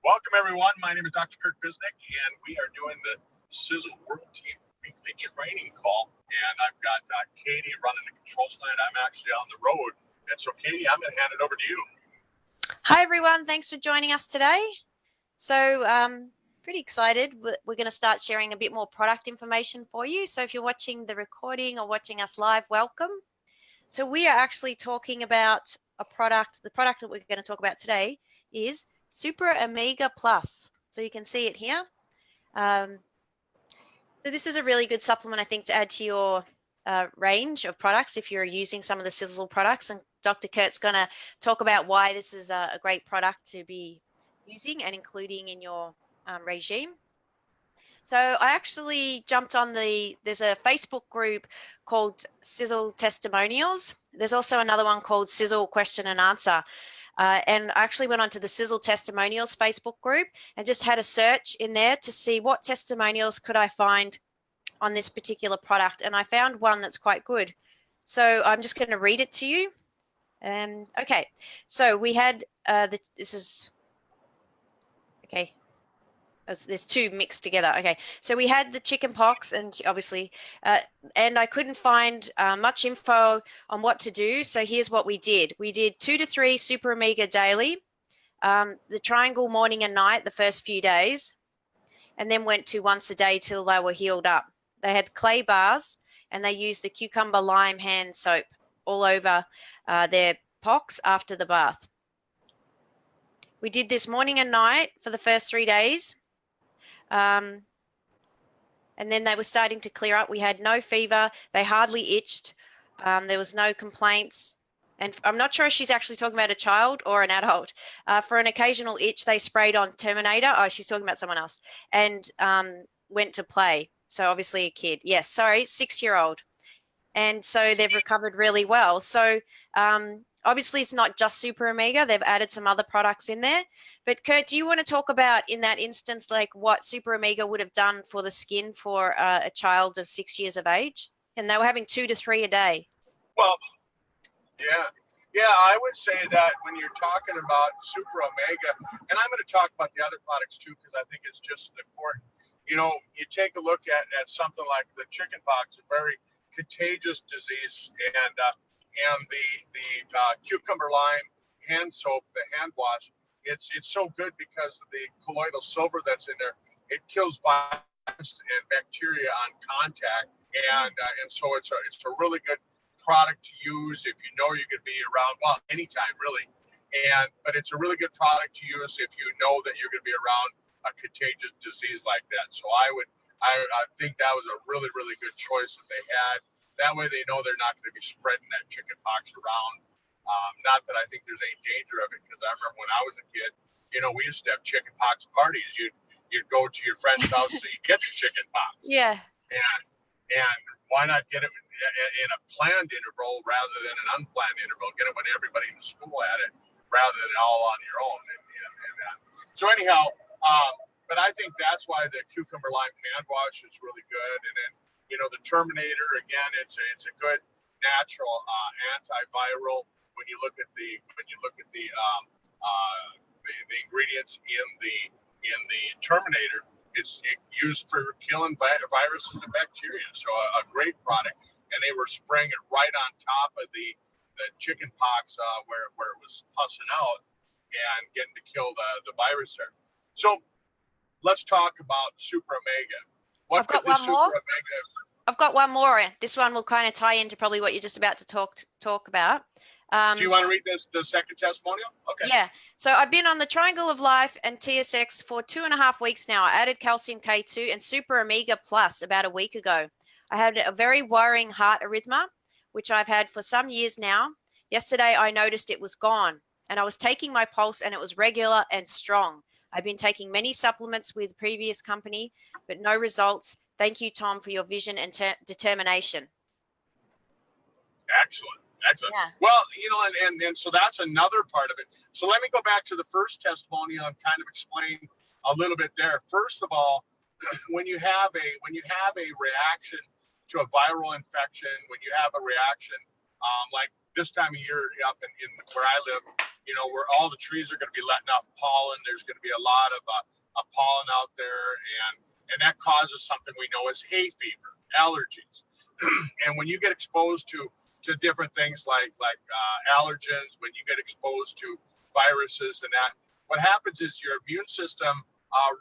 Welcome, everyone. My name is Dr. Kirk, and we are doing the Sisel World Team Weekly Training Call. And I've got Katie running the controls tonight. I'm actually on the road. And so, Katie, I'm going to hand it over to you. Hi, everyone. Thanks for joining us today. So, pretty excited. We're going to start sharing a bit more product information for you. So if you're watching the recording or watching us live, welcome. So we are actually talking about a product. The product that we're going to talk about today is SupraOmega Plus. So you can see it here. So this is a really good supplement, I think, to add to your range of products if you're using some of the Sisel products. And Dr. Kurt's going to talk about why this is a great product to be using and including in your regime. So I actually jumped on there's a Facebook group called Sisel Testimonials. There's also another one called Sisel Question and Answer. And I actually went onto the Sisel Testimonials Facebook group and just had a search in there to see what testimonials could I find on this particular product. And I found one that's quite good. So I'm just going to read it to you. Okay, so we had, there's two mixed together. Okay, so we had the chicken pox, and obviously, and I couldn't find much info on what to do. So here's what we did. We did 2 to 3 SupraOmega daily, the triangle morning and night the first few days, and then went to once a day till they were healed up. They had clay bars, and they used the cucumber lime hand soap all over their pox after the bath. We did this morning and night for the first 3 days. And then they were starting to clear up. We had no fever. They hardly itched. There was no complaints. And I'm not sure if she's actually talking about a child or an adult. For an occasional itch, they sprayed on Terminator. Oh, she's talking about someone else. And went to play. So obviously a kid. Yes, sorry, 6-year-old. And so they've recovered really well. So obviously it's not just SupraOmega. They've added some other products in there. But Kurt, do you want to talk about in that instance, like what SupraOmega would have done for the skin for a child of 6 years of age? And they were having 2 to 3 a day. Well, yeah, I would say that when you're talking about SupraOmega, and I'm going to talk about the other products too, because I think it's just as important. You know, you take a look at something like the chicken pox, a very contagious disease, and the cucumber lime hand soap, the hand wash, it's so good because of the colloidal silver that's in there. It kills viruses and bacteria on contact, and so it's a really good product to use if you know you're going to be around, well, anytime really, but it's a really good product to use if you know that you're going to be around a contagious disease like that. So I think that was a really, really good choice that they had. That way they know they're not going to be spreading that chicken pox around. Not that I think there's any danger of it, because I remember when I was a kid, you know, we used to have chicken pox parties. You'd go to your friend's house so you get the chicken pox. Yeah. And why not get it in a planned interval rather than an unplanned interval? Get it when everybody in the school had it, rather than all on your own. So anyhow, but I think that's why the cucumber lime hand wash is really good. And then, you know, the Terminator, again, it's a good natural antiviral. When you look at the ingredients in the Terminator, it's used for killing viruses and bacteria. So a great product. And they were spraying it right on top of the chicken pox where it was pussing out and getting to kill the virus there. So let's talk about SupraOmega. I've got one more. I've got one more. This one will kind of tie into probably what you're just about to talk about. Do you want to read the second testimonial? Okay. Yeah. So I've been on the Triangle of Life and TSX for 2.5 weeks now. I added calcium K2 and SupraOmega Plus about a week ago. I had a very worrying heart arrhythmia, which I've had for some years now. Yesterday, I noticed it was gone, and I was taking my pulse, and it was regular and strong. I've been taking many supplements with the previous company, but no results. Thank you, Tom, for your vision and determination. Excellent. Yeah. Well, you know, and so that's another part of it. So let me go back to the first testimonial and kind of explain a little bit there. First of all, when you have a reaction to a viral infection, when you have a reaction like this time of year up in where I live, where all the trees are going to be letting off pollen. There's going to be a lot of pollen out there, and that causes something we know as hay fever, allergies. And when you get exposed to different things like allergens, when you get exposed to viruses and that, what happens is your immune system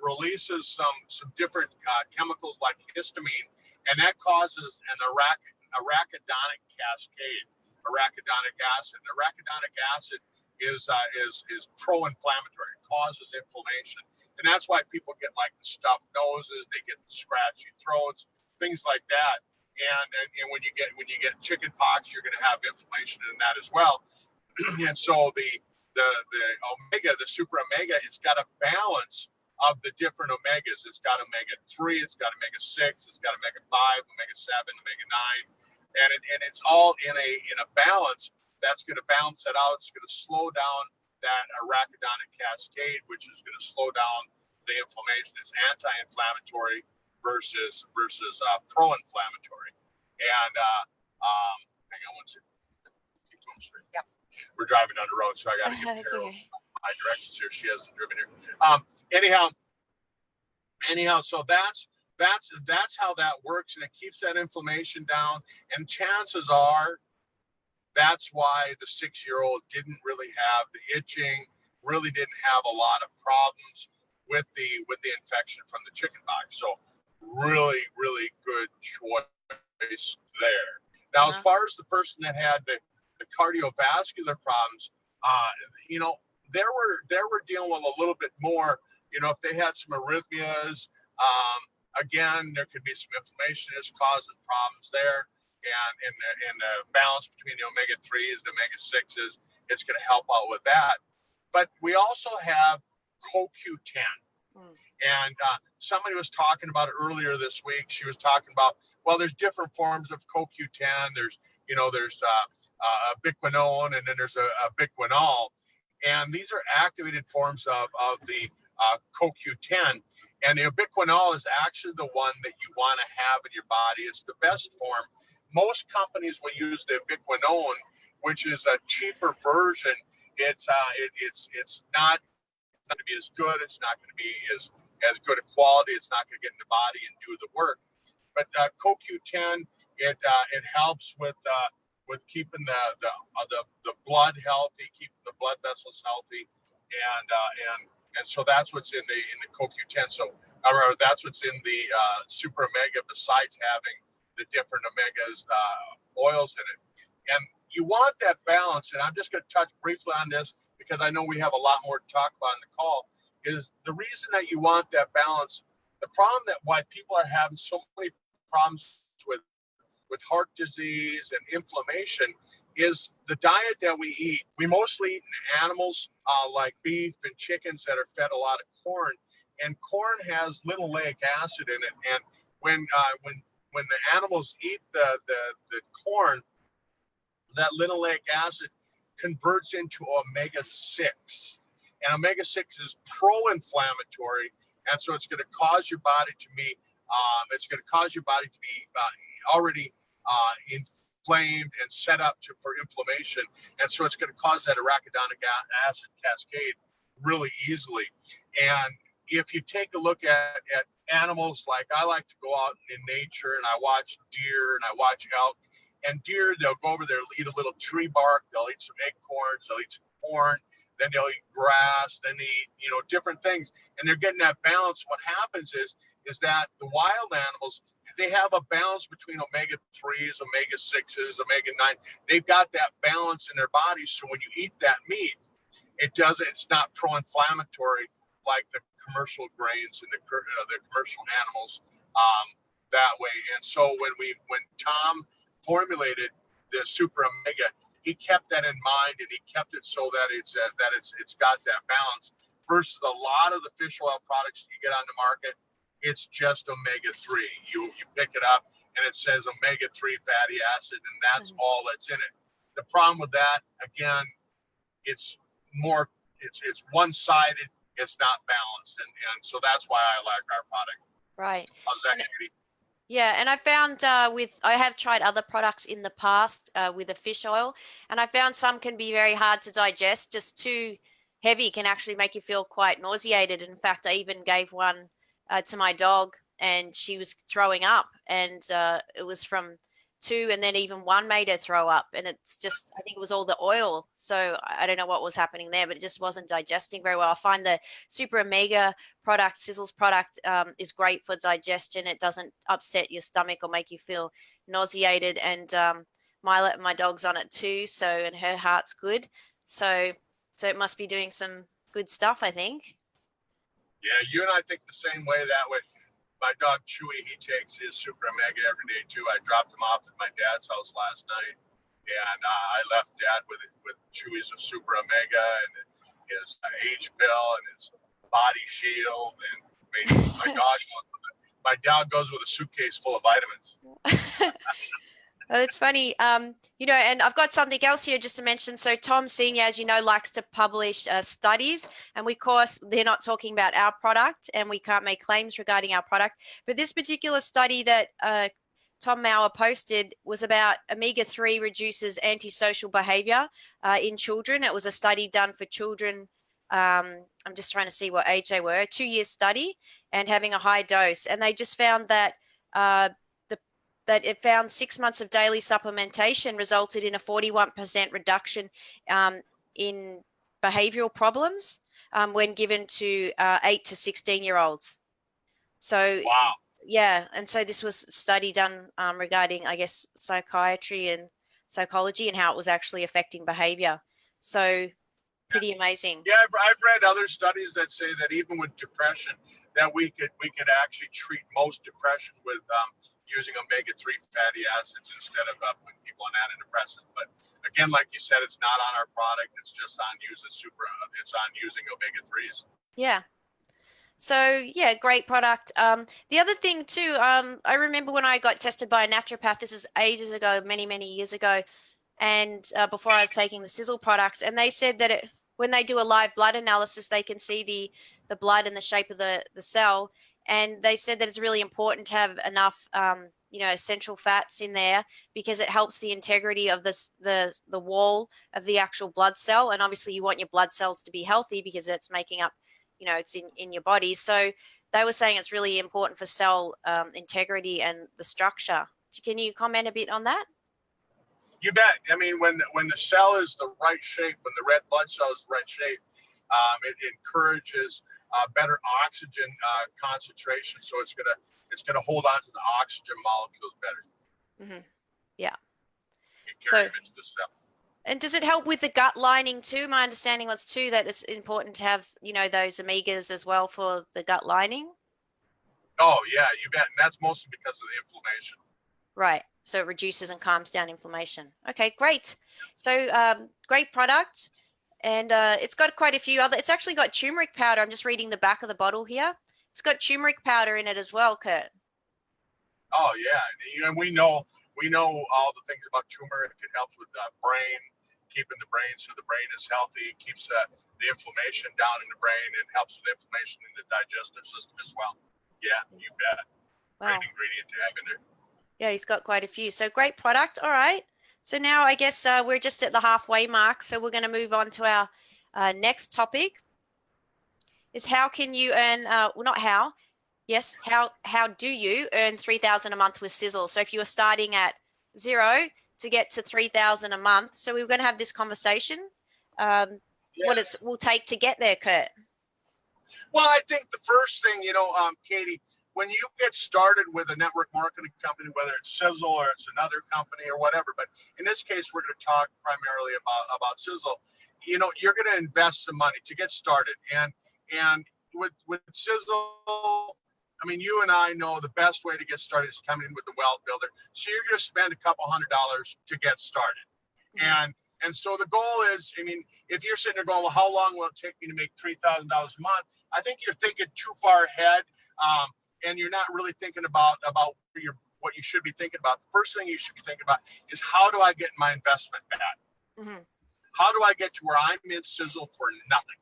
releases some different chemicals like histamine, and that causes an arachidonic cascade, arachidonic acid. Arachidonic acid is pro-inflammatory. It causes inflammation, and that's why people get like the stuffed noses, they get scratchy throats, things like that. And when you get chicken pox, you're going to have inflammation in that as well. And so the omega, the super omega, it's got a balance of the different omegas. It's got omega 3, it's got omega 6, it's got omega 5, omega 7, omega 9, and it's all in a balance that's going to balance it out. It's going to slow down that arachidonic cascade, which is going to slow down the inflammation. It's anti-inflammatory versus pro-inflammatory. And hang on one second. Keep going straight. Yep. We're driving down the road, so I got to give Carol my directions here. She hasn't driven here. Anyhow, so that's how that works, and it keeps that inflammation down. And chances are that's why the 6-year-old didn't really have the itching, really didn't have a lot of problems with the infection from the chickenpox. So really, really good choice there. Now, as far as the person that had the cardiovascular problems, they were dealing with a little bit more. If they had some arrhythmias, again, there could be some inflammation that's causing problems there. And the balance between the omega 3s, the omega 6s, it's going to help out with that. But we also have CoQ10. And somebody was talking about it earlier this week. She was talking about, well, there's different forms of CoQ10. There's ubiquinone, and then there's a ubiquinol. And these are activated forms of the CoQ10. And the ubiquinol is actually the one that you want to have in your body. It's the best form. Most companies will use the ubiquinone, which is a cheaper version. It's not going to be as good. It's not going to be as good a quality. It's not going to get in the body and do the work. But CoQ10, it helps with keeping the blood healthy, keeping the blood vessels healthy, and so that's what's in the CoQ10. So that's what's in the Super Omega, besides having the different omegas oils in it. And you want that balance. And I'm just going to touch briefly on this because I know we have a lot more to talk about in the call. Is the reason that you want that balance. The problem that why people are having so many problems with heart disease and inflammation is the diet that we eat. We mostly eat animals like beef and chickens that are fed a lot of corn, and corn has linoleic acid in it. And when the animals eat the corn, that linoleic acid converts into omega-6, and omega-6 is pro-inflammatory, and so it's going to cause your body to be already inflamed and set up for inflammation, and so it's going to cause that arachidonic acid cascade really easily. And if you take a look at animals, like I like to go out in nature and I watch deer and I watch elk, and deer, they'll go over there, eat a little tree bark, they'll eat some acorns, they'll eat some corn, then they'll eat grass, then they eat, different things, and they're getting that balance. What happens is that the wild animals, they have a balance between omega 3s, omega 6s, omega 9. They've got that balance in their bodies. So when you eat that meat, it's not pro-inflammatory like the commercial grains and the commercial animals that way. And so when Tom formulated the Super Omega, he kept that in mind, and he kept it so that it's got that balance. Versus a lot of the fish oil products you get on the market, it's just omega 3. You pick it up and it says omega 3 fatty acid, and that's all that's in it. The problem with that, again, it's one-sided. It's not balanced, and so that's why I like our product. Right. How's that, Katie? Yeah, and I found I have tried other products in the past with a fish oil, and I found some can be very hard to digest. Just too heavy can actually make you feel quite nauseated. In fact, I even gave one to my dog, and she was throwing up, and it was from two, and then even one made her throw up. And it's just, I think it was all the oil. So I don't know what was happening there, but it just wasn't digesting very well. I find the Super Omega product, Sisel's product, is great for digestion. It doesn't upset your stomach or make you feel nauseated. And my dog's on it too, so, and her heart's good. So it must be doing some good stuff, I think. Yeah, you and I think the same way that way. My dog Chewy, he takes his Super Omega every day too. I dropped him off at my dad's house last night, and I left Dad with Chewy's Super Omega and his H pill and his body shield. And I mean, my dog goes with a suitcase full of vitamins. Well, it's funny, and I've got something else here just to mention. So Tom Senior, as you know, likes to publish studies, and of course, they're not talking about our product, and we can't make claims regarding our product. But this particular study that Tom Mauer posted was about omega-3 reduces antisocial behavior in children. It was a study done for children. I'm just trying to see what age they were, 2-year study, and having a high dose. And they just found that that it found 6 months of daily supplementation resulted in a 41% reduction in behavioral problems when given to 8 to 16-year-olds. So, wow. Yeah, and so this was a study done regarding, I guess, psychiatry and psychology and how it was actually affecting behavior. So pretty amazing. Yeah, I've read other studies that say that even with depression, that we could actually treat most depression with using omega-3 fatty acids instead of putting people on antidepressants. But again, like you said, it's not on our product. It's just on it's on using omega-3s. Yeah. So yeah, great product. The other thing too, I remember when I got tested by a naturopath. This is ages ago, many years ago, and before I was taking the Sisel products, and they said that when they do a live blood analysis, they can see the blood and the shape of the cell, and they said that it's really important to have enough essential fats in there because it helps the integrity of the wall of the actual blood cell, and obviously you want your blood cells to be healthy because it's making up, it's in your body. So they were saying it's really important for cell integrity and the structure. Can you comment a bit on that? You bet. I mean, when the cell is the right shape, when the red blood cell is the right shape, it encourages better oxygen concentration. So it's gonna hold on to the oxygen molecules better. Mm-hmm. Yeah. And carry them into the cell. And does it help with the gut lining too? My understanding was too that it's important to have those omegas as well for the gut lining. Oh yeah, you bet. And that's mostly because of the inflammation. Right. So it reduces and calms down inflammation. Okay, great. So great product. And it's got quite a few other, it's actually got turmeric powder. I'm just reading the back of the bottle here. It's got turmeric powder in it as well, Kurt. Oh yeah, and we know all the things about turmeric. It helps with the brain, keeping the brain so the brain is healthy. It keeps the inflammation down in the brain and helps with inflammation in the digestive system as well. Yeah, you bet. Wow. Great ingredient to have in there. Yeah, he's got quite a few. So great product. All right. So now I guess we're just at the halfway mark. So we're going to move on to our next topic. Is how can you earn? Well, not how. Yes, how do you earn $3,000 a month with Sisel? So if you were starting at 0 to get to $3,000 a month, so we're going to have this conversation. What it will take to get there, Kurt? Well, I think the first thing, Katie, when you get started with a network marketing company, whether it's Sisel or it's another company or whatever, but in this case, we're going to talk primarily about Sisel. You're going to invest some money to get started, and with Sisel, I mean, you and I know the best way to get started is coming in with the Wealth Builder. So you're going to spend a couple $100 to get started, and so the goal is, I mean, if you're sitting there going, well, how long will it take me to make $3,000 a month? I think you're thinking too far ahead. And you're not really thinking about what you should be thinking about. The first thing you should be thinking about is, how do I get my investment back? Mm-hmm. How do I get to where I'm in Sisel for nothing?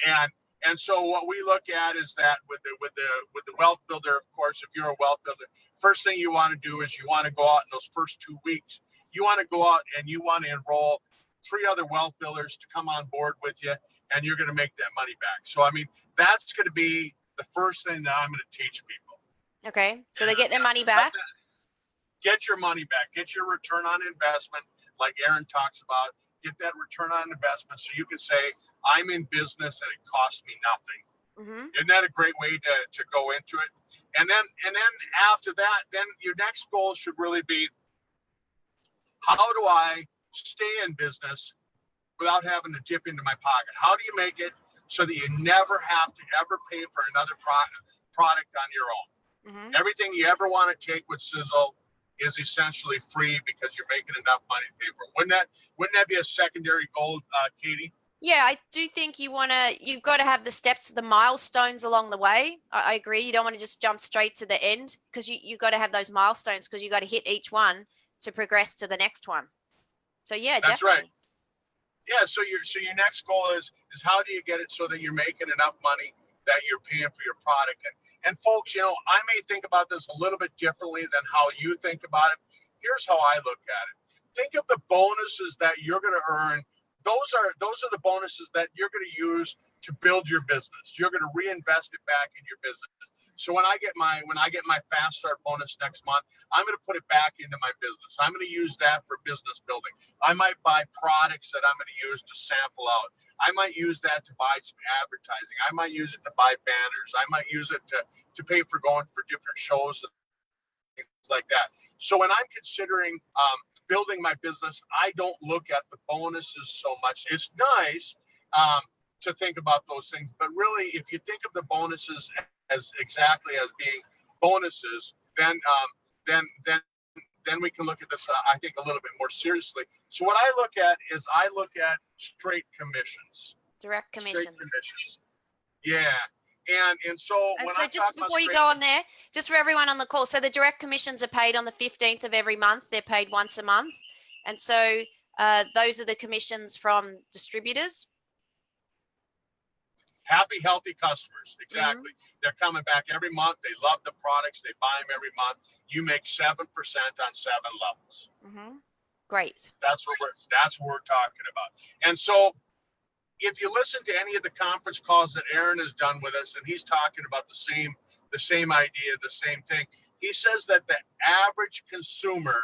And And so what we look at is that with the wealth builder, of course, if you're a wealth builder, first thing you want to do is you want to go out in those first 2 weeks. You want to go out and you want to enroll 3 other wealth builders to come on board with you, and you're going to make that money back. So I mean, that's going to be the first thing that I'm going to teach people. Okay, so they get their money back. Get your money back. Get your return on investment, like Aaron talks about. Get that return on investment so you can say, I'm in business and it costs me nothing. Mm-hmm. Isn't that a great way to go into it? And then after that, then your next goal should really be, how do I stay in business without having to dip into my pocket? How do you make it so that you never have to ever pay for another product on your own? Mm-hmm. Everything you ever want to take with Sisel is essentially free because you're making enough money to pay for it. Wouldn't that be a secondary goal, Katie? Yeah, I do think you've got to have the steps, the milestones along the way. I agree. You don't want to just jump straight to the end, because you've got to have those milestones, because you got to hit each one to progress to the next one. So yeah, that's definitely. Right. Yeah, so your next goal is how do you get it so that you're making enough money that you're paying for your product? And folks, I may think about this a little bit differently than how you think about it. Here's how I look at it. Think of the bonuses that you're going to earn. Those are the bonuses that you're going to use to build your business. You're going to reinvest it back in your business. So when I get my fast start bonus next month, I'm going to put it back into my business. I'm going to use that for business building. I might buy products that I'm going to use to sample out. I might use that to buy some advertising. I might use it to buy banners. I might use it to pay for going for different shows and things like that. So when I'm considering building my business, I don't look at the bonuses so much. It's nice to think about those things, but really, if you think of the bonuses as exactly as being bonuses, then we can look at this, I think, a little bit more seriously. So what I look at is straight commissions. Direct commissions. Straight commissions. Yeah. And so when so I just before you go on there, just for everyone on the call, so the direct commissions are paid on the 15th of every month. They're paid once a month. And so those are the commissions from distributors. Happy, healthy customers. Exactly. Mm-hmm. They're coming back every month. They love the products. They buy them every month. You make 7% on 7 levels. Mm-hmm. Great. That's what we're talking about. And so if you listen to any of the conference calls that Aaron has done with us, and he's talking about the same idea, the same thing. He says that the average consumer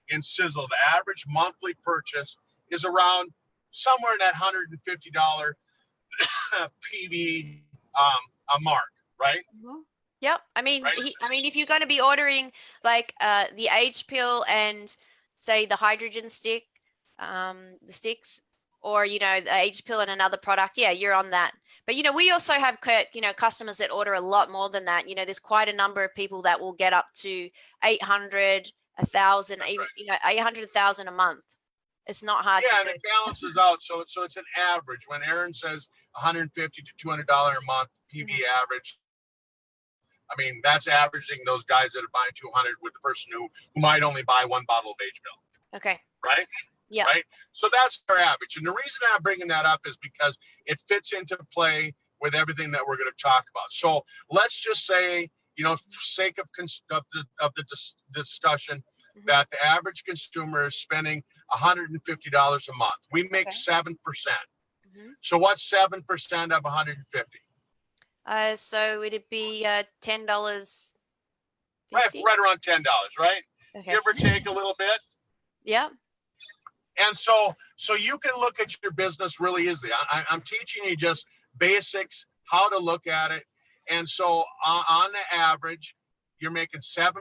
in Sisel, the average monthly purchase is around somewhere in that $150 PV a mark, right? Mm-hmm. Yep. I mean, right? If you're going to be ordering like the age pill and say the hydrogen stick, the sticks, or the age pill and another product, yeah, you're on that. But we also have customers that order a lot more than that. There's quite a number of people that will get up to 800, 1,000, even right. 800,000 a month. It's not hard. Yeah, and it balances out. So it's an average. When Aaron says $150 to $200 a month PV average, I mean, that's averaging those guys that are buying 200 with the person who might only buy one bottle of age pill. Okay. Right? Yeah. Right. So that's our average. And the reason I'm bringing that up is because it fits into play with everything that we're going to talk about. So let's just say, for sake of the discussion, that the average consumer is spending $150 a month. We make 7%. So what's 7% of 150? So it'd be $10. Right around $10, right? Okay. Give or take a little bit. Yeah. And so you can look at your business really easily. I'm teaching you just basics, how to look at it. And so on the average, you're making 7%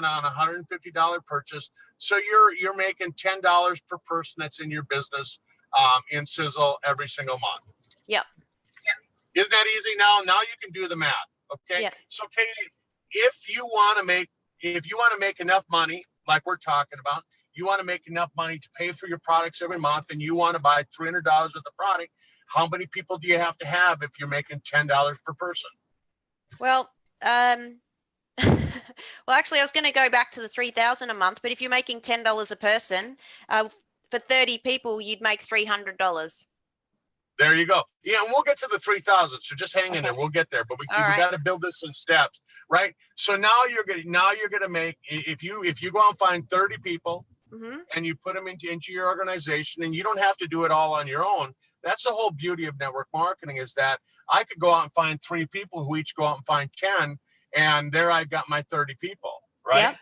on a $150 purchase. So you're making $10 per person that's in your business in Sisel every single month. Yep. Isn't that easy now? Now you can do the math. Okay. Yep. So Katie, if you want to make enough money, like we're talking about, you want to make enough money to pay for your products every month, and you want to buy $300 of the product, how many people do you have to have if you're making $10 per person? Well, actually, I was going to go back to the $3,000 a month, but if you're making $10 a person, for 30 people, you'd make $300. There you go. Yeah, and we'll get to the 3,000. So just hang in there. We'll get there. But we got to build this in steps, right? So now you're gonna make, if you go out and find 30 people and you put them into your organization, and you don't have to do it all on your own. That's the whole beauty of network marketing, is that I could go out and find 3 people who each go out and find 10, and there I've got my 30 people, right? Yep.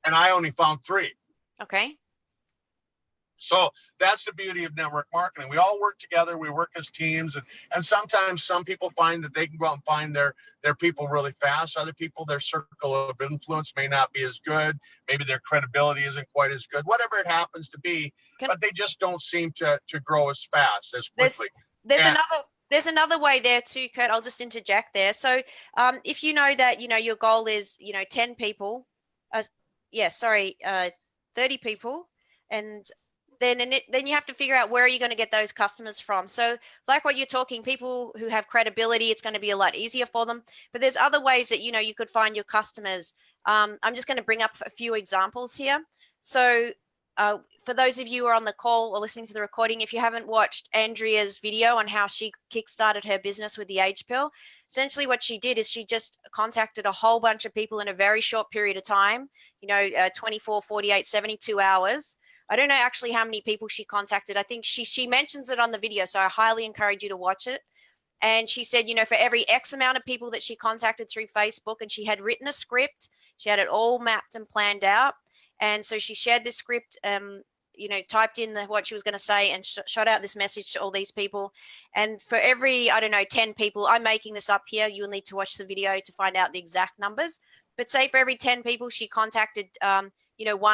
And I only found 3. Okay. So that's the beauty of network marketing. We all work together. We work as teams, and sometimes some people find that they can go out and find their people really fast. Other people, their circle of influence may not be as good. Maybe their credibility isn't quite as good. Whatever it happens to be, but they just don't seem to grow as fast, as quickly. There's another way there too, Kurt. I'll just interject there. So if you know that your goal is 10 people, 30 people, and then you have to figure out where are you going to get those customers from. So like what you're talking, people who have credibility, it's going to be a lot easier for them. But there's other ways that you could find your customers. I'm just going to bring up a few examples here. So for those of you who are on the call or listening to the recording, if you haven't watched Andrea's video on how she kickstarted her business with the age pill, essentially what she did is she just contacted a whole bunch of people in a very short period of time, 24, 48, 72 hours. I don't know actually how many people she contacted. I think she mentions it on the video, so I highly encourage you to watch it. And she said, for every X amount of people that she contacted through Facebook, and she had written a script, she had it all mapped and planned out. And so she shared this script, typed in what she was going to say, and shot out this message to all these people. And for every, 10 people, I'm making this up here. You'll need to watch the video to find out the exact numbers. But say for every 10 people she contacted, 1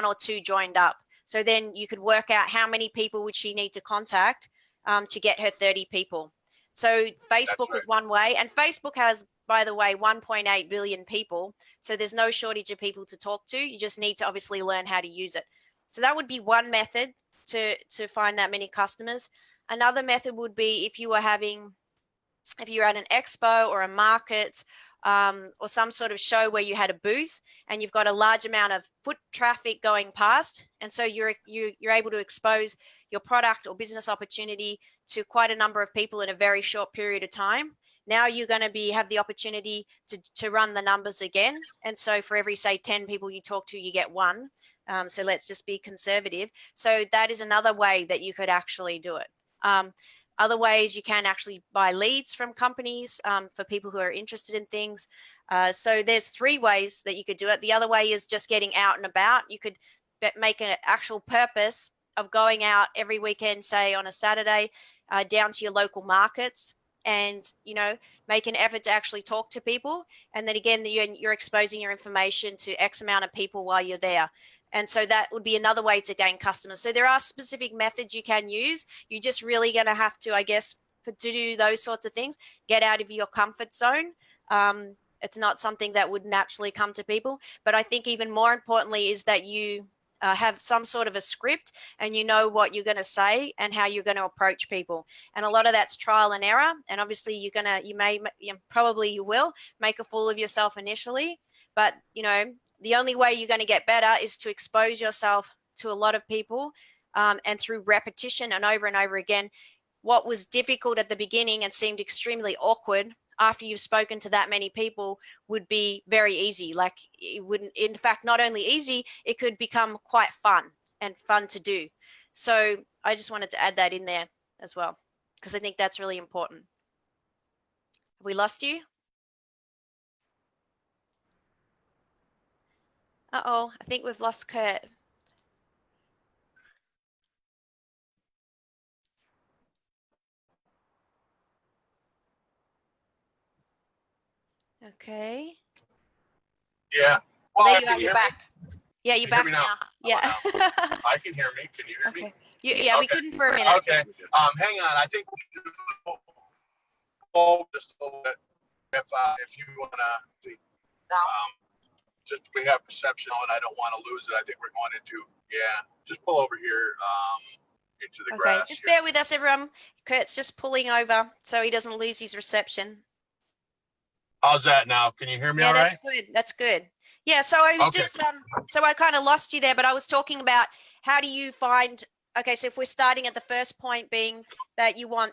or 2 joined up. So then you could work out how many people would she need to contact to get her 30 people. So Facebook is one way. And Facebook has, by the way, 1.8 billion people. So there's no shortage of people to talk to. You just need to obviously learn how to use it. So that would be one method to find that many customers. Another method would be if you're at an expo or a market or some sort of show where you had a booth and you've got a large amount of foot traffic going past, and so you're able to expose your product or business opportunity to quite a number of people in a very short period of time. Now you're going to have the opportunity to run the numbers again, and so for every, say, 10 people you talk to, you get 1. So let's just be conservative. So that is another way that you could actually do it. Other ways, you can actually buy leads from companies for people who are interested in things. So there's 3 ways that you could do it. The other way is just getting out and about. You could make an actual purpose of going out every weekend, say on a Saturday, down to your local markets, and make an effort to actually talk to people. And then again, you're exposing your information to X amount of people while you're there. And so that would be another way to gain customers. So there are specific methods you can use. You're just really going to have to, I guess, to do those sorts of things, get out of your comfort zone. It's not something that would naturally come to people. But I think even more importantly is that you have some sort of a script, and you know what you're going to say and how you're going to approach people. And a lot of that's trial and error. And obviously you will make a fool of yourself initially, but the only way you're going to get better is to expose yourself to a lot of people, and through repetition and over again. What was difficult at the beginning and seemed extremely awkward after you've spoken to that many people would be very easy. Like, it wouldn't, in fact, not only easy, it could become quite fun to do. So I just wanted to add that in there as well, because I think that's really important. Have we lost you? Uh-oh, I think we've lost Kurt. Okay. Yeah. Well, there you are. You're back. Yeah, you're back now. Yeah. I can hear me. Can you hear me? Yeah, we couldn't for a minute. Okay. Hang on. I think just a little bit if you want to. Just we have perception, and I don't want to lose it. I think we're going into just pull over here into the grass. Just bear with us, everyone. Kurt's just pulling over so he doesn't lose his reception. How's that now? Can you hear me all right? That's good. That's good. Yeah, so I was just so I kind of lost you there, but I was talking about how do you find okay, so if we're starting at the first point being that you want,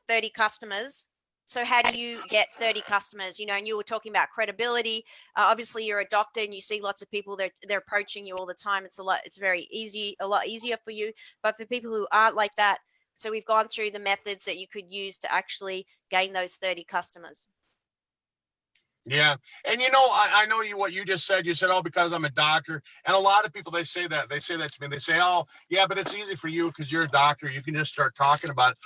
30 customers. So how do you get 30 customers? And you were talking about credibility. Obviously, you're a doctor and you see lots of people. They're approaching you all the time. It's very easy, a lot easier for you. But for people who aren't like that, so we've gone through the methods that you could use to actually gain those 30 customers. Yeah. And I know what you just said. You said, oh, because I'm a doctor. And a lot of people, they say that to me. They say, oh, yeah, but it's easy for you because you're a doctor. You can just start talking about it.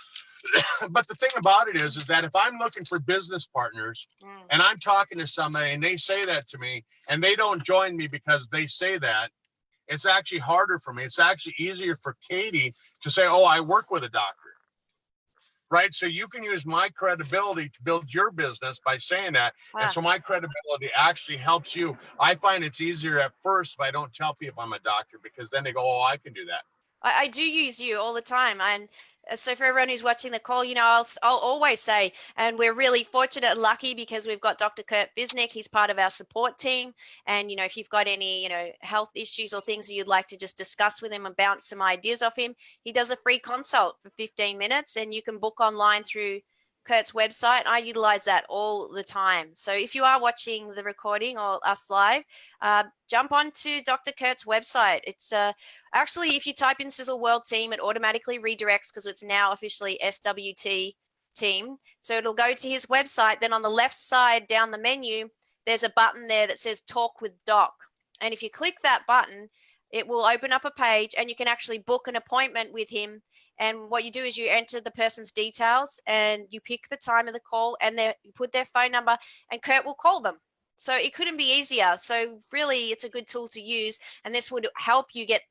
But the thing about it is that if I'm looking for business partners and I'm talking to somebody and they say that to me and they don't join me because they say that, it's actually harder for me. It's actually easier for Katie to say, oh, I work with a doctor. Right. So you can use my credibility to build your business by saying that. And so my credibility actually helps you. I find it's easier at first if I don't tell people I'm a doctor, because then they go, oh, I can do that. I do use you all the time. And so for everyone who's watching the call, I'll always say, and we're really fortunate and lucky because we've got Dr. Kirk Bisnick. He's part of our support team. And, if you've got any, health issues or things that you'd like to just discuss with him and bounce some ideas off him, he does a free consult for 15 minutes and you can book online through Kurt's website. I utilize that all the time. So if you are watching the recording or us live, jump onto Dr. Kurt's website. It's actually, if you type in Sisel World Team, it automatically redirects because it's now officially SWT Team. So it'll go to his website. Then on the left side down the menu, there's a button there that says Talk with Doc. And if you click that button, it will open up a page and you can actually book an appointment with him. And what you do is you enter the person's details and you pick the time of the call and you put their phone number and Kurt will call them. So it couldn't be easier. So really it's a good tool to use. And this would help you get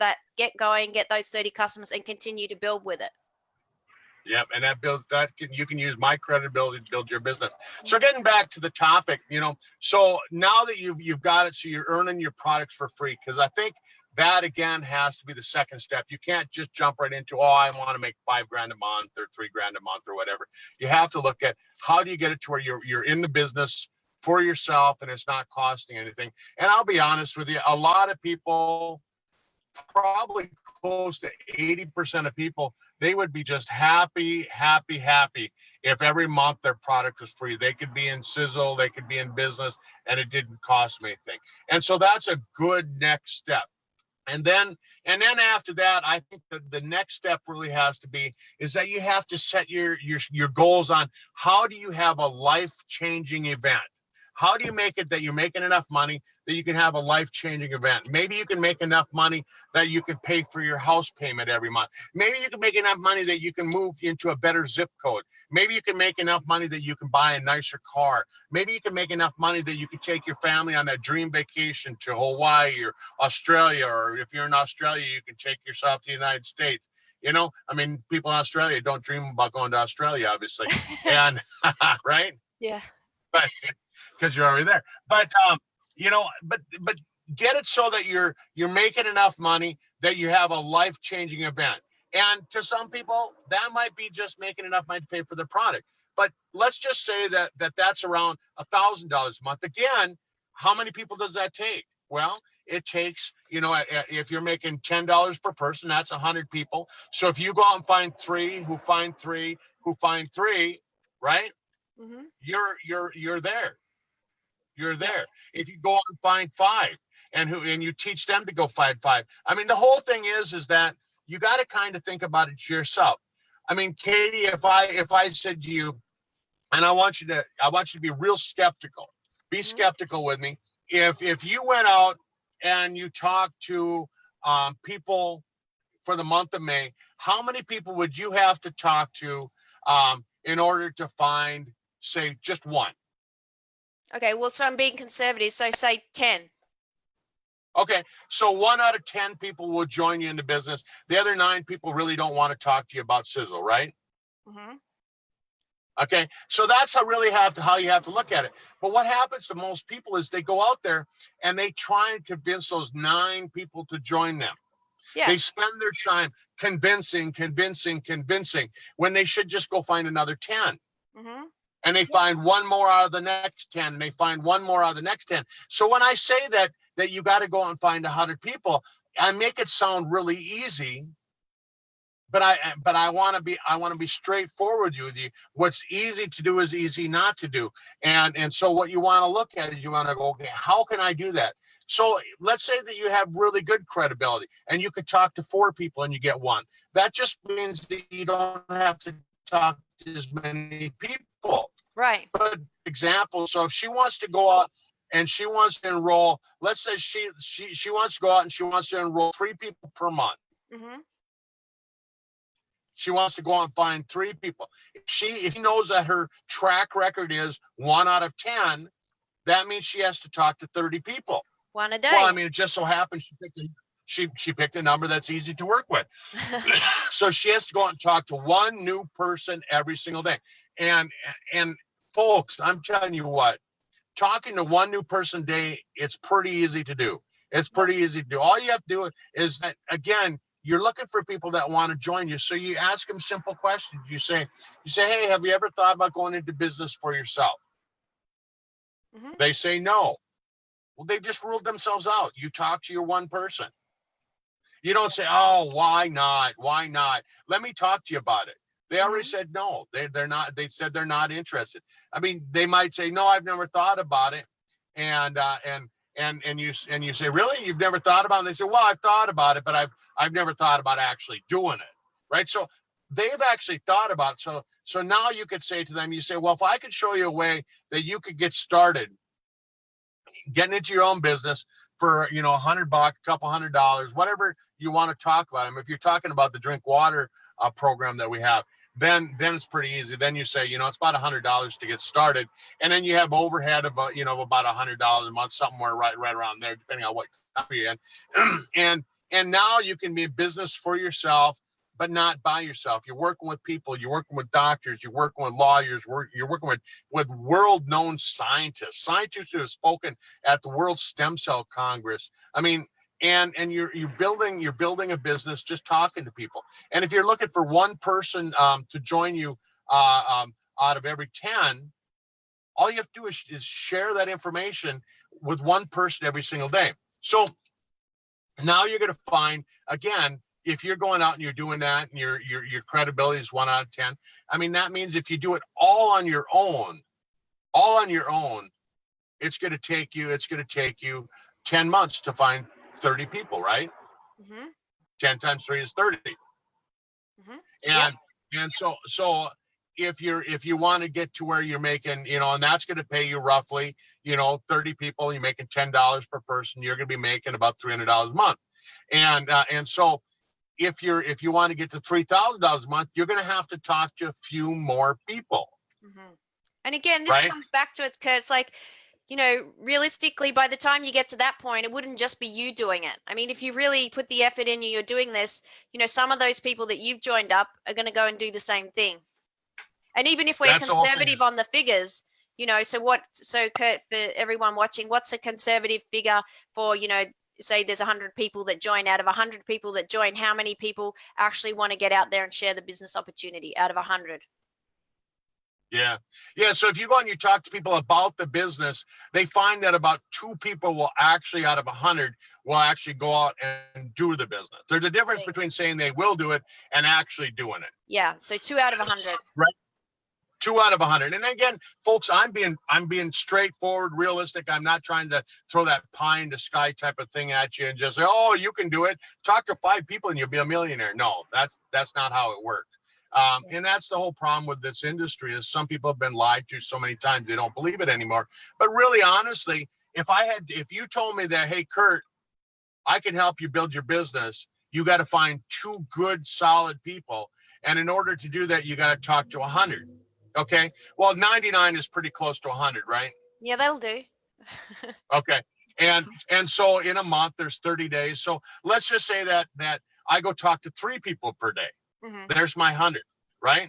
going, get those 30 customers and continue to build with it. Yep, and you can use my credibility to build your business. So getting back to the topic, so now that you've got it, so you're earning your products for free, because I think that again has to be the second step. You can't just jump right into, oh, I want to make $5,000 a month or $3,000 a month or whatever. You have to look at how do you get it to where you're in the business for yourself and it's not costing anything. And I'll be honest with you, a lot of people, probably close to 80% of people, they would be just happy if every month their product was free. They could be in Sisel, they could be in business, and it didn't cost them anything. And so that's a good next step. And then after that, I think that the next step really has to be is that you have to set your goals on how do you have a life-changing event. How do you make it that you're making enough money that you can have a life-changing event? Maybe you can make enough money that you can pay for your house payment every month. Maybe you can make enough money that you can move into a better zip code. Maybe you can make enough money that you can buy a nicer car. Maybe you can make enough money that you can take your family on that dream vacation to Hawaii or Australia, or if you're in Australia, you can take yourself to the United States. People in Australia don't dream about going to Australia, obviously. And right? Yeah. But because you're already there. But but get it so that you're making enough money that you have a life-changing event. And to some people, that might be just making enough money to pay for their product. But let's just say that's around $1,000 a month. Again, how many people does that take? Well, it takes, if you're making $10 per person, that's 100 people. So if you go out and find three, who find three, right? Mm-hmm. You're there. You're there. If you go out and find five and you teach them to go find five. I mean, the whole thing is that you got to kind of think about it yourself. I mean, Katie, if I said to you, and I want you to be real skeptical. Be skeptical with me. If you went out and you talked to people for the month of May, how many people would you have to talk to in order to find, say, just one? Okay, well, so I'm being conservative, so say 10. Okay, so 1 out of 10 people will join you in the business. The other 9 people really don't want to talk to you about Sisel, right? Mm-hmm. Okay, so that's how you have to look at it. But what happens to most people is they go out there and they try and convince those 9 people to join them. Yeah. They spend their time convincing, when they should just go find another 10. Mm-hmm. And they find one more out of the next 10, and they find one more out of the next 10. So when I say that you got to go and find 100 people, I make it sound really easy, but I want to be straightforward with you. What's easy to do is easy not to do. And so what you want to look at is you want to go, okay, how can I do that? So let's say that you have really good credibility and you could talk to 4 people and you get 1. That just means that you don't have to talk to as many people. Right. Good example. So if she wants to go out and she wants to enroll, let's say she wants to go out and she wants to enroll 3 people per month. Mm-hmm. She wants to go out and find 3 people. If she knows that her track record is 1 out of 10, that means she has to talk to 30 people. 1 a day. Well, I mean, it just so happens she picked a number that's easy to work with. So she has to go out and talk to 1 new person every single day. And folks, I'm telling you what, talking to 1 new person a day, it's pretty easy to do. It's pretty easy to do. All you have to do is that, again, you're looking for people that want to join you. So you ask them simple questions. You say, hey, have you ever thought about going into business for yourself? Mm-hmm. They say no. Well, they've just ruled themselves out. You talk to your 1 person. You don't say, oh, why not? Why not? Let me talk to you about it. They already said no. They're not. They said they're not interested. I mean, they might say, no, I've never thought about it. And you say, really? You've never thought about it? And they say, well, I've thought about it, but I've never thought about actually doing it. Right? So they've actually thought about it. So now you could say to them, you say, well, if I could show you a way that you could get started getting into your own business for, $100, a couple $100, whatever you want to talk about them. If you're talking about the drink water program that we have, then it's pretty easy. Then you say, it's about $100 to get started. And then you have overhead of, about $100 a month, somewhere right around there, depending on what country you're in. And now you can be a business for yourself, but not by yourself. You're working with people, you're working with doctors, you're working with lawyers, you're working with world-known scientists who have spoken at the World Stem Cell Congress. I mean, and you're building a business just talking to people. And if you're looking for 1 person to join you out of every 10, all you have to do is share that information with 1 person every single day. So now you're going to find, again, if you're going out and you're doing that and your credibility is 1 out of 10, I mean, that means if you do it all on your own, it's going to take you 10 months to find 30 people, right? Mm-hmm. 10 times 3 is 30. Mm-hmm. And so if you want to get to where you're making, and that's going to pay you roughly, 30 people, you're making $10 per person, you're going to be making about $300 a month. And so if you want to get to $3,000 a month, you're going to have to talk to a few more people. Mm-hmm. And again, this comes back to it, because like, realistically, by the time you get to that point, it wouldn't just be you doing it. I mean, if you really put the effort in, you're doing this, some of those people that you've joined up are going to go and do the same thing. And even if we're conservative on the figures, so Kurt, for everyone watching, what's a conservative figure for, say there's 100 people that join? Out of 100 people that join, how many people actually want to get out there and share the business opportunity out of 100? Yeah. So if you go and you talk to people about the business, they find that about 2 people will actually, out of 100, will actually go out and do the business. There's a difference between saying they will do it and actually doing it. Yeah. So 2 out of 100. Right. 2 out of 100. And again, folks, I'm being straightforward, realistic. I'm not trying to throw that pie in the sky type of thing at you and just say, oh, you can do it. Talk to 5 people and you'll be a millionaire. No, that's not how it works. And that's the whole problem with this industry, is some people have been lied to so many times they don't believe it anymore. But really, honestly, if you told me that, hey, Kurt, I can help you build your business, you got to find 2 good, solid people. And in order to do that, you got to talk to 100. Okay. Well, 99 is pretty close to 100, right? Yeah, that'll do. Okay. And so in a month, there's 30 days. So let's just say that I go talk to 3 people per day. Mm-hmm. There's my 100, right?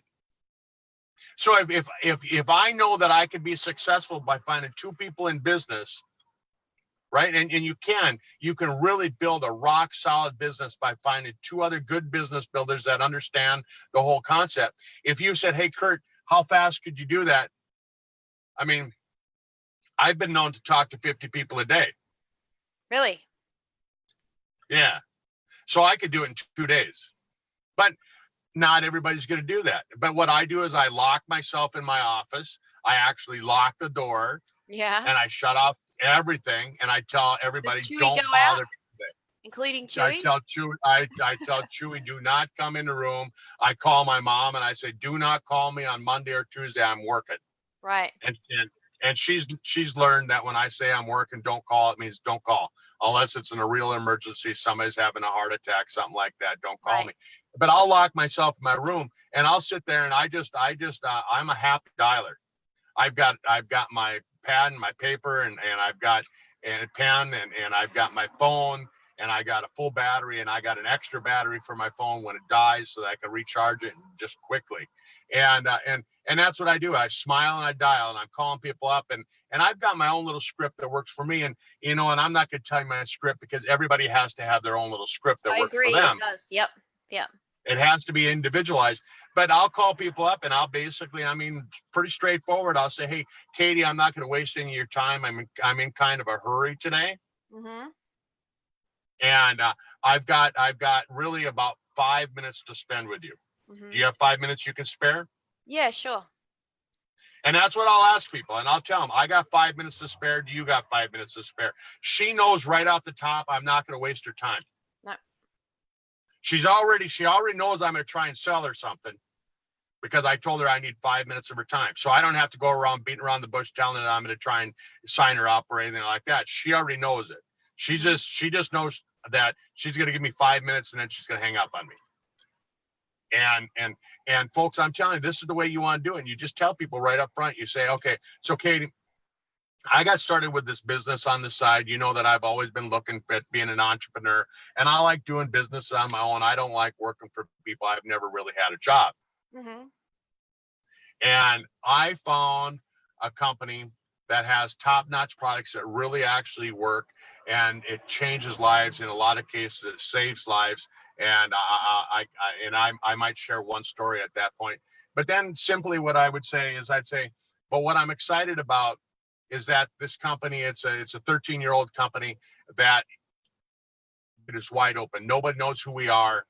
So if I know that I can be successful by finding 2 people in business, right? And you can really build a rock solid business by finding 2 other good business builders that understand the whole concept. If you said, hey, Kurt, how fast could you do that? I mean, I've been known to talk to 50 people a day. Really? Yeah. So I could do it in 2 days. But Not everybody's going to do that. But what I do is I lock myself in my office. I actually lock the door Yeah. and I shut off everything. And I tell everybody, Does Chewy don't go out, bother. including I Chewy? tell Chewy, I tell Chewy, do not come in the room. I call my mom and I say, do not call me on Monday or Tuesday. I'm working. Right. And she's learned that when I say I'm working, don't call. It means don't call unless it's in a real emergency. Somebody's having a heart attack, something like that. Don't call me. But I'll lock myself in my room and I'll sit there and I'm a happy dialer. I've got my pad and my paper and I've got a pen and I've got my phone and I got a full battery and I got an extra battery for my phone when it dies so that I can recharge it just quickly. And that's what I do. I smile and I dial and I'm calling people up and I've got my own little script that works for me. And and I'm not going to tell you my script because everybody has to have their own little script that works for them. It does. Yep. It has to be individualized, but I'll call people up and I'll basically, pretty straightforward. I'll say, hey, Katie, I'm not going to waste any of your time. I'm in kind of a hurry today. Mm-hmm. And I've got really about 5 minutes to spend with you. Mm-hmm. Do you have 5 minutes you can spare? Yeah, sure. And that's what I'll ask people. And I'll tell them, I got 5 minutes to spare. Do you got 5 minutes to spare? She knows right off the top, I'm not going to waste her time. No. She already knows I'm going to try and sell her something because I told her I need 5 minutes of her time. So I don't have to go around beating around the bush telling her that I'm going to try and sign her up or anything like that. She already knows it. She just knows that she's going to give me 5 minutes and then she's going to hang up on me. And folks, I'm telling you, this is the way you want to do it. And you just tell people right up front. You say, okay, so Katie, I got started with this business on the side. You know that I've always been looking at being an entrepreneur and I like doing business on my own. I don't like working for people. I've never really had a job. Mm-hmm. And I found a company that has top-notch products that really actually work, and it changes lives. In a lot of cases, it saves lives. And I might share one story at that point. But then simply what I would say is but what I'm excited about is that this company, it's a 13-year-old company that it is wide open. Nobody knows who we are.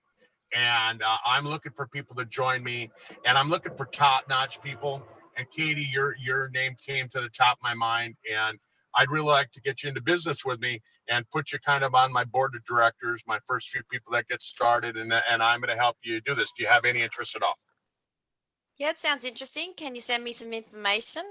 And I'm looking for people to join me, and I'm looking for top-notch people. And Katie, your name came to the top of my mind, and I'd really like to get you into business with me and put you kind of on my board of directors, my first few people that get started, and I'm going to help you do this. Do you have any interest at all? Yeah, it sounds interesting. Can you send me some information?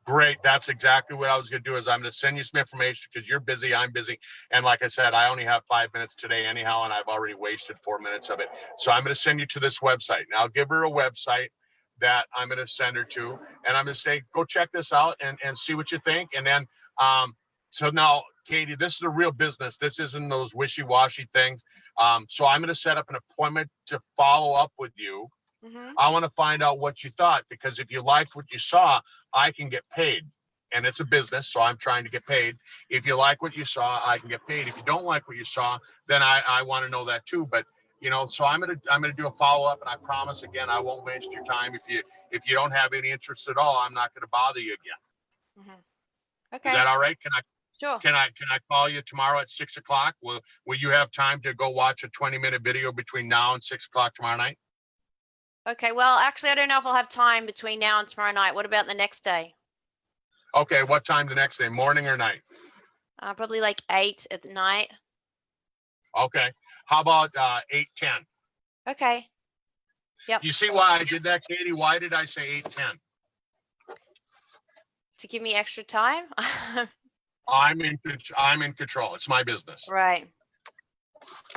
Great. That's exactly what I was going to do is I'm going to send you some information because you're busy. I'm busy. And like I said, I only have 5 minutes today anyhow, and I've already wasted 4 minutes of it. So I'm going to send you to this website. Now I'll give her a website that I'm going to send her to, and I'm going to say, go check this out and see what you think. And then, so now, Katie, this is a real business. This isn't those wishy-washy things. So I'm going to set up an appointment to follow up with you. Mm-hmm. I want to find out what you thought, because if you liked what you saw, I can get paid. And it's a business, so I'm trying to get paid. If you like what you saw, I can get paid. If you don't like what you saw, then I want to know that too. But so I'm gonna do a follow-up, and I promise again, I won't waste your time. If you don't have any interest at all, I'm not going to bother you again. Mm-hmm. Okay. Is that all right? Sure. Can I call you tomorrow at 6 o'clock? Will you have time to go watch a 20-minute video between now and 6 o'clock tomorrow night? Okay. Well, actually, I don't know if I'll have time between now and tomorrow night. What about the next day? Okay. What time the next day? Morning or night? Probably like 8 at night. Okay. How about 8:10? Okay. Yep. You see why I did that, Katie? Why did I say 8:10? To give me extra time. I'm in control. It's my business. Right.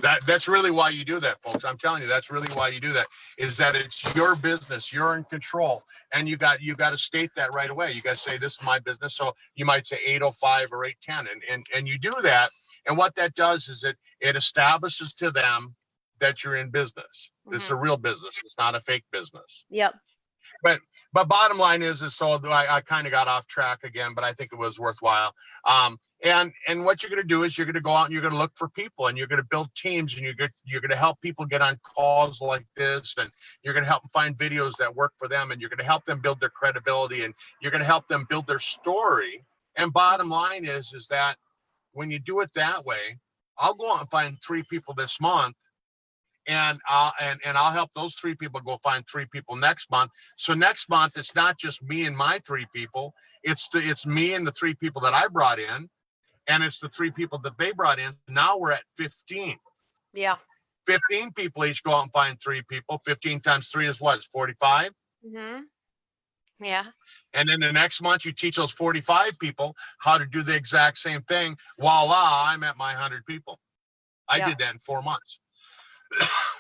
That's really why you do that, folks. I'm telling you, that's really why you do that, is that it's your business. You're in control. And you got to state that right away. You got to say, this is my business. So you might say 8:05 or 8:10. And you do that. And what that does is it establishes to them that you're in business. Mm-hmm. This is a real business. It's not a fake business. Yep. But bottom line is so I kind of got off track again, but I think it was worthwhile. And what you're going to do is you're going to go out and you're going to look for people, and you're going to build teams, and you're going to help people get on calls like this, and you're going to help them find videos that work for them, and you're going to help them build their credibility, and you're going to help them build their story. And bottom line is that when you do it that way, I'll go out and find 3 people this month, and I'll help those 3 people go find 3 people next month. So next month it's not just me and my 3 people, it's me and the 3 people that I brought in, and it's the 3 people that they brought in. Now we're at 15. Yeah. 15 people each go out and find 3 people. 15 times 3 is what? It's 45. Mm-hmm. Yeah. And then the next month you teach those 45 people how to do the exact same thing. Voila, I'm at my 100 people. I did that in 4 months.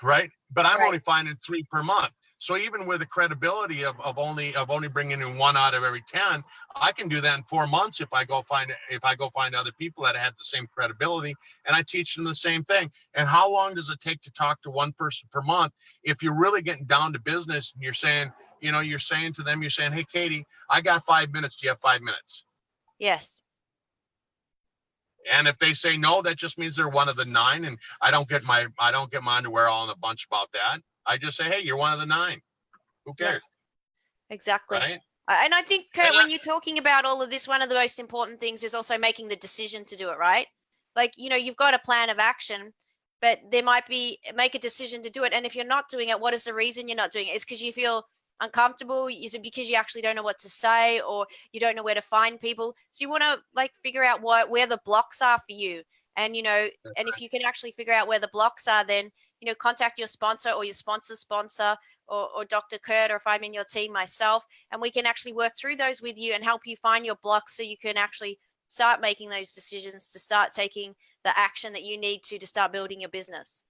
Right? But I'm only finding 3 per month. So even with the credibility of only bringing in 1 out of every 10, I can do that in 4 months if I go find other people that have the same credibility, and I teach them the same thing. And how long does it take to talk to 1 person per month? If you're really getting down to business and you're saying to them, hey, Katie, I got 5 minutes. Do you have 5 minutes? Yes. And if they say no, that just means they're one of the 9, and I don't get my underwear all in a bunch about that. I just say, hey, you're one of the 9. Who cares? Yeah, exactly. Right? And I think, Kurt, when you're talking about all of this, one of the most important things is also making the decision to do it, right? Like, you've got a plan of action, but there might be make a decision to do it. And if you're not doing it, what is the reason you're not doing it? Is because you feel uncomfortable? Is it because you actually don't know what to say, or you don't know where to find people? So you want to figure out where the blocks are for you. And, and if you can actually figure out where the blocks are, then, contact your sponsor or your sponsor's sponsor, or Dr. Kurt, or if I'm in your team, myself, and we can actually work through those with you and help you find your blocks so you can actually start making those decisions, to start taking the action that you need to start building your business.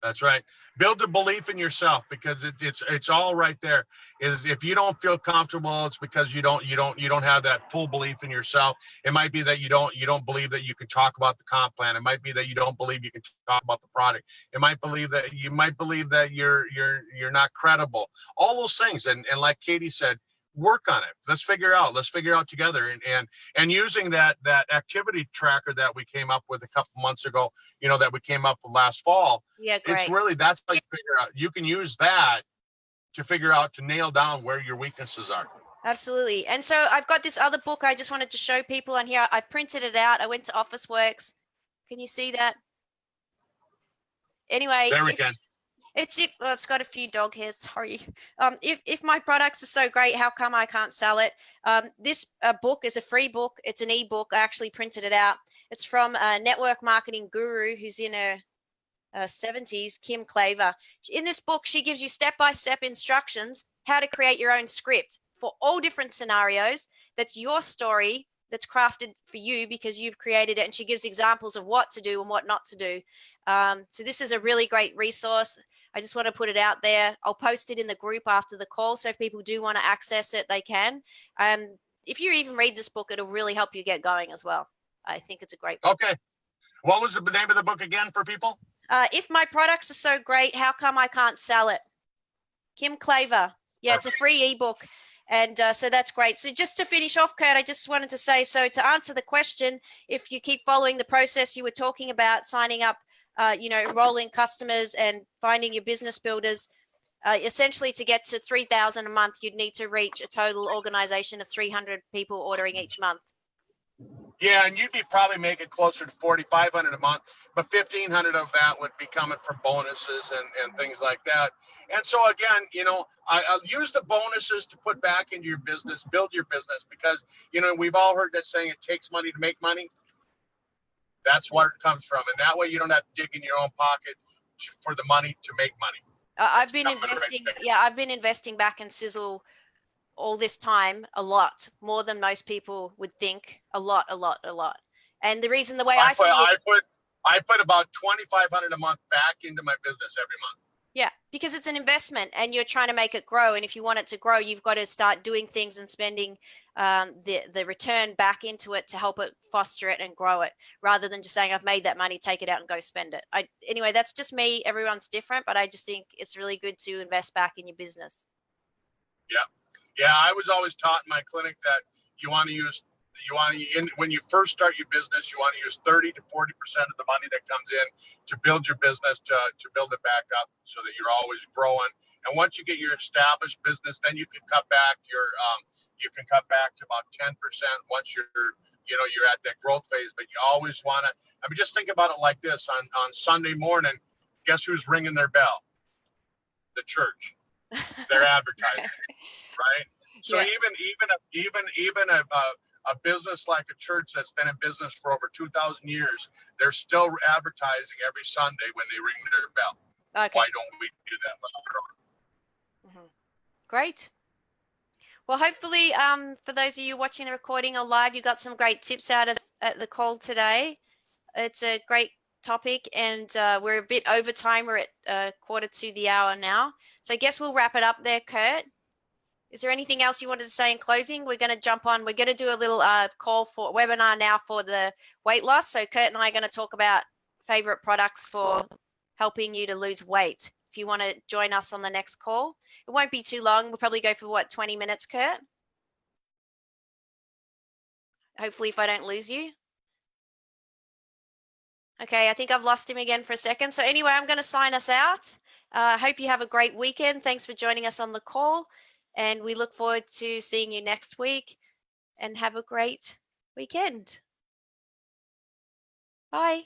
That's right. Build a belief in yourself, because it's all right there. Is if you don't feel comfortable, it's because you don't have that full belief in yourself. It might be that you don't believe that you can talk about the comp plan. It might be that you don't believe you can talk about the product. It might believe that you're not credible. All those things, and like Katie said, work on it. Let's figure out together, and using that activity tracker that we came up with a couple months ago, that we came up with last fall. Yeah, great. It's really, that's how you figure out. You can use that to nail down where your weaknesses are. Absolutely. And so I've got this other book I just wanted to show people on here. I printed it out. I went to Officeworks. Can you see that? Anyway, there we can. It's got a few dog hairs. Sorry. If my products are so great, how come I can't sell it? This book is a free book. It's an ebook. I actually printed it out. It's from a network marketing guru who's in her 70s, Kim Claver. In this book, she gives you step-by-step instructions how to create your own script for all different scenarios. That's your story, that's crafted for you because you've created it, and she gives examples of what to do and what not to do. So this is a really great resource. I just want to put it out there. I'll post it in the group after the call, so if people do want to access it, they can. If you even read this book, it'll really help you get going as well. I think it's a great book. Okay. What was the name of the book again for people? If my products are so great, how come I can't sell it? Kim Claver. Yeah, it's a free ebook. And so that's great. So just to finish off, Kurt, I just wanted to say, so to answer the question, if you keep following the process you were talking about, signing up, enrolling customers and finding your business builders, essentially to get to 3,000 a month, you'd need to reach a total organization of 300 people ordering each month. Yeah, and you'd be probably making closer to 4,500 a month, but 1,500 of that would be coming from bonuses and things like that. And so again, I'll use the bonuses to put back into your business, build your business, because we've all heard that saying, it takes money to make money. That's where it comes from, and that way you don't have to dig in your own pocket for the money to make money. I've been investing. Yeah, I've been investing back in Sisel all this time, a lot more than most people would think. A lot. And the reason, the way I see it, I put about 2,500 a month back into my business every month. Yeah, because it's an investment and you're trying to make it grow. And if you want it to grow, you've got to start doing things and spending the return back into it to help it foster it and grow it, rather than just saying, I've made that money, take it out and go spend it. Anyway, that's just me. Everyone's different, but I just think it's really good to invest back in your business. Yeah, I was always taught in my clinic that when you first start your business, you want to use 30 to 40% of the money that comes in to build your business, to build it back up so that you're always growing. And once you get your established business, then you can cut back to about 10% once you're at that growth phase. But you always want to, just think about it like this. On Sunday morning, Guess who's ringing their bell? The church. They're advertising, right? So Yeah. even a business like a church that's been in business for over 2,000 years, they're still advertising every Sunday when they ring their bell. Okay. Why don't we do that? Mm-hmm. Great. Well, hopefully, for those of you watching the recording or live, you got some great tips out of the call today. It's a great topic, and we're a bit over time. We're at 1:45 now. So I guess we'll wrap it up there, Kurt. Is there anything else you wanted to say in closing? We're going to jump on. We're going to do a little call for webinar now for the weight loss. So Kurt and I are going to talk about favorite products for helping you to lose weight. If you want to join us on the next call, it won't be too long. We'll probably go for what, 20 minutes, Kurt? Hopefully, if I don't lose you. Okay, I think I've lost him again for a second. So anyway, I'm going to sign us out. I hope you have a great weekend. Thanks for joining us on the call. And we look forward to seeing you next week. And have a great weekend. Bye.